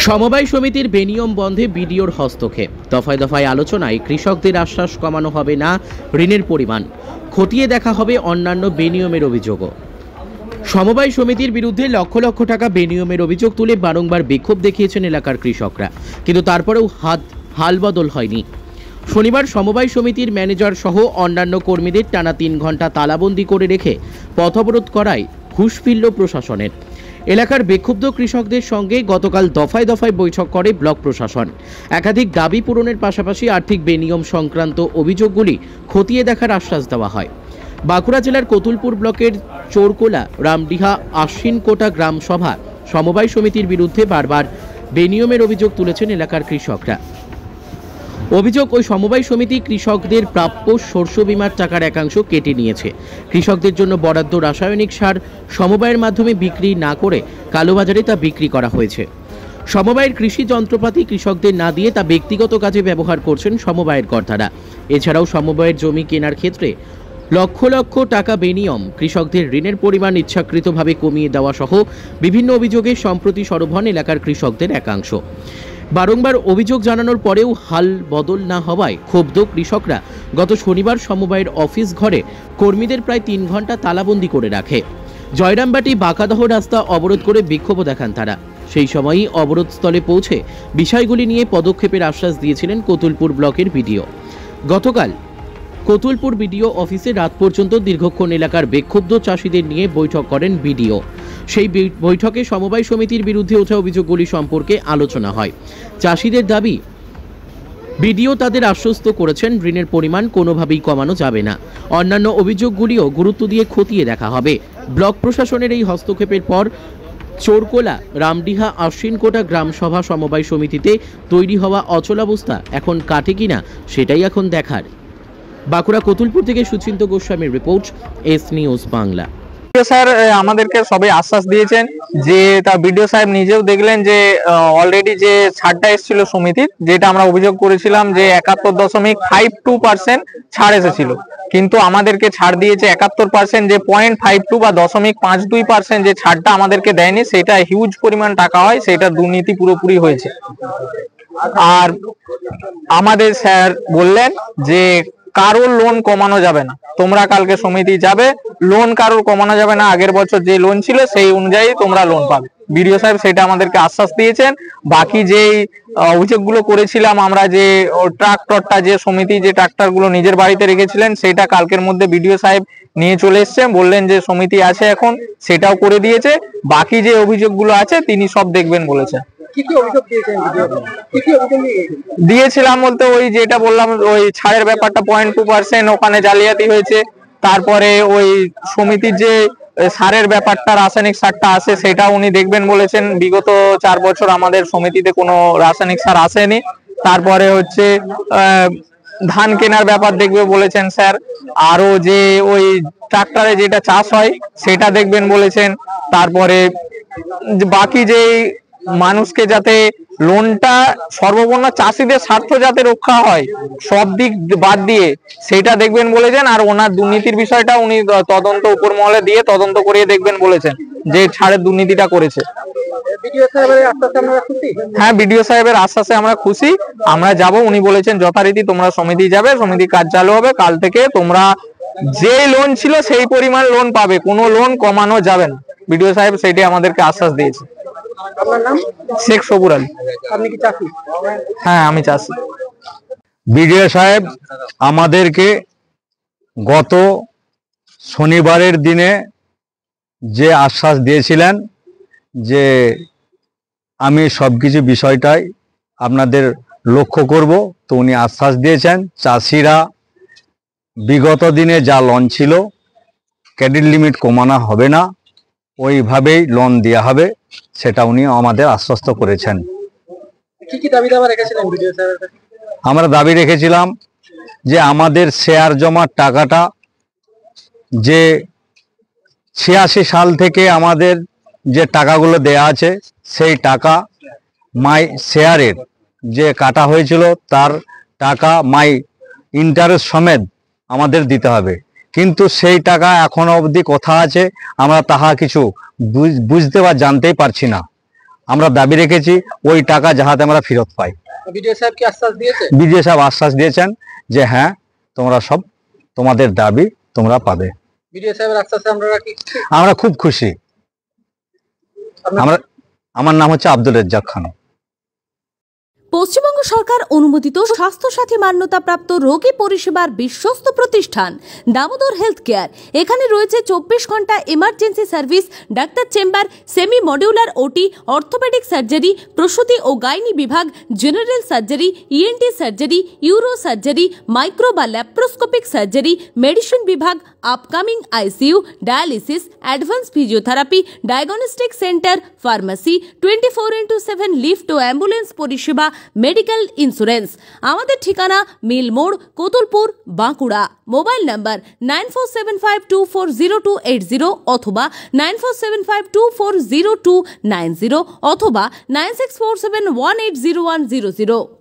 সমবায় সমিতির বেনিয়ম বন্ধে বিডিওর হস্তক্ষেপ। দফায় দফায় আলোচনায় কৃষকদের আশ্বাস কমানো হবে না ঋণের পরিমাণ, খতিয়ে দেখা হবে অন্যান্য বেনিয়মের অভিযোগও। সমবায় সমিতির বিরুদ্ধে লক্ষ লক্ষ টাকা বেনিয়মের অভিযোগ তুলে বারংবার বিক্ষোভ দেখিয়েছেন এলাকার কৃষকরা, কিন্তু তারপরেও হাল বদল হয়নি। শনিবার সমবায় সমিতির ম্যানেজার সহ অন্যান্য কর্মীদের টানা 3 ঘন্টা তালাবন্দি করে রেখে পথ অবরোধ করায় হুঁশ ফিরল প্রশাসনের। এলাকার বিক্ষুব্ধ কৃষকদের সঙ্গে গতকাল দফায় দফায় বৈঠক করে ব্লক প্রশাসন। একাধিক দাবি পূরণের পাশাপাশি আর্থিক বেনিয়ম সংক্রান্ত অভিযোগগুলি খতিয়ে দেখার আশ্বাস দেওয়া হয়। বাঁকুড়া জেলার কতুলপুর ব্লকের চোরকোলা রামডিহা আশ্বিনকোটা গ্রাম সভা সমবায় সমিতির বিরুদ্ধে বারবার বেনিয়মের অভিযোগ তুলেছেন এলাকার কৃষকরা। অভিযোগ, ওই সমবায় সমিতি কৃষকদের প্রাপ্য শস্য বীমার টাকার একাংশ কেটে নিয়েছে। কৃষকদের জন্য বরাদ্দ রাসায়নিক সার সমবায়ের মাধ্যমে বিক্রি না করে কালোবাজারে তা বিক্রি করা হয়েছে। সমবায়ের কৃষি যন্ত্রপাতি কৃষকদের না দিয়ে তা ব্যক্তিগত কাজে ব্যবহার করছেন সমবায়ের কর্তারা। এছাড়াও সমবায়ের জমি কেনার ক্ষেত্রে লক্ষ লক্ষ টাকা বেনিয়ম, কৃষকদের ঋণের পরিমাণ ইচ্ছাকৃতভাবে কমিয়ে দেওয়া সহ বিভিন্ন অভিযোগে সম্প্রতি সরব হন এলাকার কৃষকদের একাংশ। বারংবার অভিযোগ জানানোর পরেও হাল বদল না হওয়ায় ক্ষুব্ধ কৃষকরা গত শনিবার সমবায়ের অফিস ঘরে কর্মীদের প্রায় 3 ঘন্টা তালাবন্দি করে রাখে। জয়রামবাটি বাঁকাদহ রাস্তা অবরোধ করে বিক্ষোভ দেখান তারা। সেই সময়ই অবরোধস্থলে পৌঁছে বিষয়গুলি নিয়ে পদক্ষেপের আশ্বাস দিয়েছিলেন কতুলপুর ব্লকের বিডিও। গতকাল কতুলপুর বিডিও অফিসে রাত পর্যন্ত দীর্ঘক্ষণ এলাকার বিক্ষুব্ধ চাষিদের নিয়ে বৈঠক করেন বিডিও। সেই বৈঠকে সমবায় সমিতির বিরুদ্ধে ওঠা অভিযোগগুলি সম্পর্কে আলোচনা হয়। চাষিদের দাবি, বিডিও তাদের আশ্বস্ত করেছেন ঋণের পরিমাণ কোনোভাবেই কমানো যাবে না। অন্যান্য অভিযোগগুলিও গুরুত্ব দিয়ে খতিয়ে দেখা হবে। ব্লক প্রশাসনের এই হস্তক্ষেপের পর চোরকোলা রামডিহা আশ্বিনকোটা গ্রাম সভা সমবায় সমিতিতে তৈরি হওয়া অচলাবস্থা এখন কাটে কিনা সেটাই এখন দেখার। বাঁকুড়া কতুলপুর থেকে সুচিন্ত গোস্বামীর report, S news Bangla. Sir আমাদেরকে সবাই আশ্বাস দিয়েছেন যে তার বিডিও সাহেব নিজেও দেখলেন যে অলরেডি যে ছাড়টা এসেছিল সমিতির, যেটা আমরা অভিযোগ করেছিলাম যে 71.52% ছাড় এসেছিল, কিন্তু আমাদেরকে ছাড় দিয়েছে 71%, যে 0.52 বা 0.52% যে ছাড়টা আমাদেরকে দেয়নি, সেটা হিউজ পরিমাণ টাকা হয়, সেটা দুর্নীতি পুরোপুরি হয়েছে। আর আমাদের স্যার বললেন যে কারোর লোন কমানো যাবে না, তোমরা কালকে সমিতি যাবে, লোন কারোর কমানো যাবে না, আগের বছর যে লোন ছিল সেই অনুযায়ী তোমরা লোন পাবে। বিডিও সাহেব সেটা আমাদেরকে আশ্বাস দিয়েছেন। বাকি যেই অভিযোগগুলো করেছিলাম আমরা, যে ট্রাক্টরটা, যে সমিতি যে ট্রাক্টরগুলো নিজের বাড়িতে রেখেছিলেন, সেটা কালকের মধ্যে বিডিও সাহেব নিয়ে চলে এসছেন, বললেন যে সমিতি আছে এখন, সেটাও করে দিয়েছে। বাকি যে অভিযোগগুলো আছে তিনি সব দেখবেন বলেছেন। দিয়েছিলাম বলতে ওই যেটা বললাম, ওই ছাড়ের ব্যাপারটা 0.2% ওখানে জালিয়াতি হয়েছে। তারপরে ওই সমিতির যে সারের ব্যাপারটা, রাসায়নিক সারটা আসে, সেটা উনি দেখবেন বলেছেন। বিগত 4 বছর আমাদের সমিতিতে কোনো রাসায়নিক সার আসেনি। তারপরে হচ্ছে ধান কেনার ব্যাপার দেখবে বলেছেন স্যার। আরো যে ওই ট্রাক্টরে যেটা চাষ হয় সেটা দেখবেন বলেছেন। তারপরে বাকি যে মানুষকে যাতে লোনটা সর্বপূর্ণ চাষিদের স্বার্থ যাতে রক্ষা হয় সব দিক বাদ দিয়ে সেটা দেখবেন বলেছেন। আর ওনার দুর্নীতির বিষয়টা উনি তদন্ত উপর মহলে দিয়ে তদন্ত করিয়ে দেখবেন বলেছেন, যে ছাড়ের দুর্নীতিটা করেছে। হ্যাঁ, বিডিও সাহেবের আশ্বাসে আমরা খুশি। আমরা যাব, উনি বলেছেন যথারীতি তোমরা সমিতি যাবে, সমিতির কাজ চালু হবে, কাল থেকে তোমরা যে লোন ছিল সেই পরিমাণ লোন পাবে, কোনো লোন কমানো যাবে না। বিডিও সাহেব সেটাই আমাদেরকে আশ্বাস দিয়েছে। আপনার নাম? শেখ সবুর আলী। আপনি কি চাষি? হ্যাঁ, আমি চাষি। বিডিও সাহেব আমাদেরকে গত শনিবারের দিনে যে আশ্বাস দিয়েছিলেন যে আমি সবকিছু বিষয়টাই আপনাদের লক্ষ্য করব, তো উনি আশ্বাস দিয়েছেন চাষিরা বিগত দিনে যা লোন ছিল ক্রেডিট লিমিট কমানো হবে না, ওইভাবেই লোন দেওয়া হবে, সেটা উনি আমাদের আশ্বস্ত করেছেন। আমরা দাবি রেখেছিলাম যে আমাদের শেয়ার জমার টাকাটা, যে 86 সাল থেকে আমাদের যে টাকাগুলো দেয়া আছে, সেই টাকা মাই শেয়ারের যে কাটা হয়েছিল তার টাকা মাই ইন্টারেস্ট সমেত আমাদের দিতে হবে। কিন্তু সেই টাকা এখনো অবধি কোথা আছে আমরা তাহা কিছু বুঝতে বা জানতেই পারছি না। আমরা দাবি রেখেছি ওই টাকা যাহাতে আমরা ফেরত পাই। বিডিও সাহেব কি আশ্বাস দিয়েছে? বিডিও সাহেব আশ্বাস দিয়েছেন যে হ্যাঁ তোমরা সব তোমাদের দাবি তোমরা পাবে। বিডিও সাহেবের আশ্বাসে আমরা খুব খুশি। আমার নাম হচ্ছে আব্দুল রাজ্জাক খান। পশ্চিমবঙ্গ সরকার অনুমোদিত স্বাস্থ্যসাথী মান্যতাপ্রাপ্ত রোগী পরিষেবার বিশ্বস্ত প্রতিষ্ঠান দামোদর হেলথ কেয়ার। এখানে রয়েছে 24 ঘন্টা emergency service, doctor chamber, semi modular OT, orthopedic surgery, প্রসূতি ও গাইনি বিভাগ, general surgery, ENT surgery, uro surgery, micro বা ল্যাপ্রোস্কোপিক সার্জারি, মেডিসিন বিভাগ, upcoming ICU, dialysis, advance physiotherapy, diagnostic centre, pharmacy, 24x7 lift ও ambulance পরিষেবা, medical insurance. আমাদের ঠিকানা মিল মোড়, কোতুলপুর, বাঁকুড়া। মোবাইল নাম্বার 9475240280 অথবা 9475240290 অথবা 9647180100।